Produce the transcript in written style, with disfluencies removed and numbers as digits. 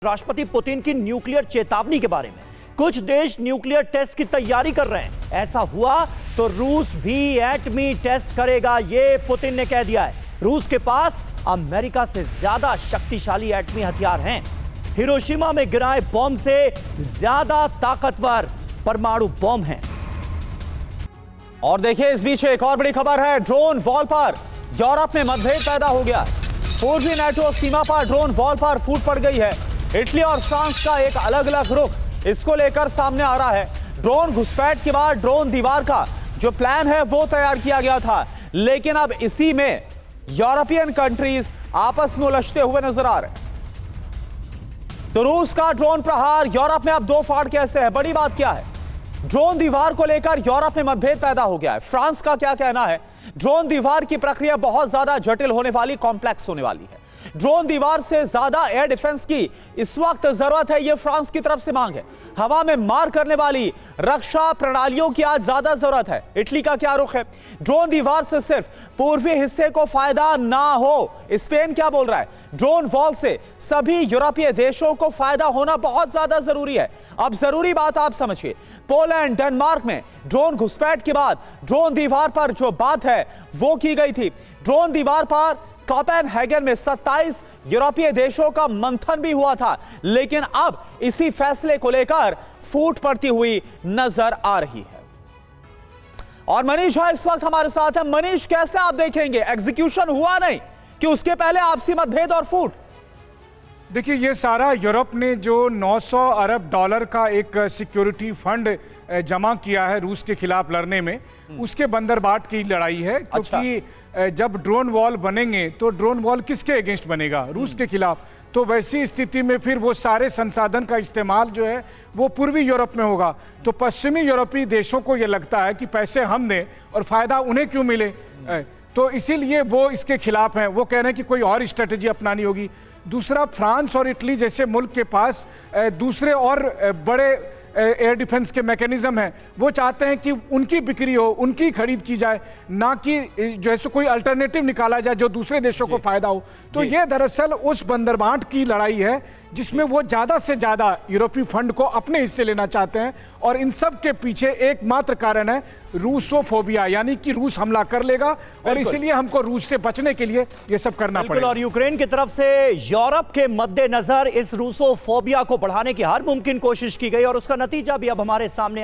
राष्ट्रपति पुतिन की न्यूक्लियर चेतावनी के बारे में। कुछ देश न्यूक्लियर टेस्ट की तैयारी कर रहे हैं। ऐसा हुआ तो रूस भी एटमी टेस्ट करेगा, यह पुतिन ने कह दिया है। रूस के पास अमेरिका से ज्यादा शक्तिशाली एटमी हथियार हैं। हिरोशिमा में गिराए बॉम्ब से ज्यादा ताकतवर परमाणु बॉम्ब हैं। और देखिए, इस बीच एक और बड़ी खबर है। ड्रोन वॉल पर यूरोप में मतभेद पैदा हो गया। पूर्वी नेटो सीमा पर ड्रोन वॉल पर फूट पड़ गई है। इटली और फ्रांस का एक अलग अलग रुख इसको लेकर सामने आ रहा है। ड्रोन घुसपैठ के बाद ड्रोन दीवार का जो प्लान है वो तैयार किया गया था, लेकिन अब इसी में यूरोपियन कंट्रीज आपस में उलझते हुए नजर आ रहे हैं। तो रूस का ड्रोन प्रहार यूरोप में अब दो फाड़ कैसे है? बड़ी बात क्या है? ड्रोन दीवार को लेकर यूरोप में मतभेद पैदा हो गया है। फ्रांस का क्या कहना है? ड्रोन दीवार की प्रक्रिया बहुत ज्यादा जटिल होने वाली, कॉम्प्लेक्स होने वाली है। ड्रोन दीवार से ज्यादा एयर डिफेंस की इस वक्त जरूरत है, यह फ्रांस की तरफ से मांग है। हवा में मार करने वाली रक्षा प्रणालियों की आज ज्यादा जरूरत है। इटली का क्या रुख है? ड्रोन दीवार से सिर्फ पूर्वी हिस्से को फायदा ना हो। स्पेन क्या बोल रहा है? ड्रोन वॉल से सभी यूरोपीय देशों को फायदा होना बहुत ज्यादा जरूरी है। अब जरूरी बात आप समझिए, पोलैंड, डेनमार्क में ड्रोन घुसपैठ के बाद ड्रोन दीवार पर जो बात है वो की गई थी। ड्रोन दीवार पर कोपेनहेगन में 27 यूरोपीय देशों का मंथन भी हुआ था, लेकिन अब इसी फैसले को लेकर फूट पड़ती हुई नजर आ रही है। और मनीष भाई इस वक्त हमारे साथ है। मनीष, कैसे आप देखेंगे? एग्जीक्यूशन हुआ नहीं कि उसके पहले आपसी मतभेद और फूट? देखिए, ये सारा यूरोप ने जो 900 अरब डॉलर का एक सिक्योरिटी फंड जमा किया है रूस के खिलाफ लड़ने में, उसके बंदरबाट की लड़ाई है। क्योंकि जब ड्रोन वॉल बनेंगे तो ड्रोन वॉल किसके अगेंस्ट बनेगा? रूस के खिलाफ। तो वैसी स्थिति में फिर वो सारे संसाधन का इस्तेमाल जो है वो पूर्वी यूरोप में होगा। तो पश्चिमी यूरोपीय देशों को ये लगता है कि पैसे हम दें और फायदा उन्हें क्यों मिले, तो इसीलिए वो इसके खिलाफ हैं। वो कह रहे हैं कि कोई और स्ट्रेटेजी अपनानी होगी। दूसरा, फ्रांस और इटली जैसे मुल्क के पास दूसरे और बड़े एयर डिफेंस के मैकेनिज्म हैं। वो चाहते हैं कि उनकी बिक्री हो, उनकी खरीद की जाए, ना कि जैसे कोई अल्टरनेटिव निकाला जाए जो दूसरे देशों को फायदा हो। तो ये दरअसल उस बंदरबाट की लड़ाई है जिसमें वो ज्यादा से ज्यादा यूरोपीय फंड को अपने हिस्से लेना चाहते हैं। और इन सब के पीछे एकमात्र कारण है रूसोफोबिया, यानी कि रूस हमला कर लेगा और इसीलिए हमको रूस से बचने के लिए ये सब करना पड़ेगा। और यूक्रेन की तरफ से यूरोप के मद्देनजर इस रूसोफोबिया को बढ़ाने की हर मुमकिन कोशिश की गई और उसका नतीजा भी अब हमारे सामने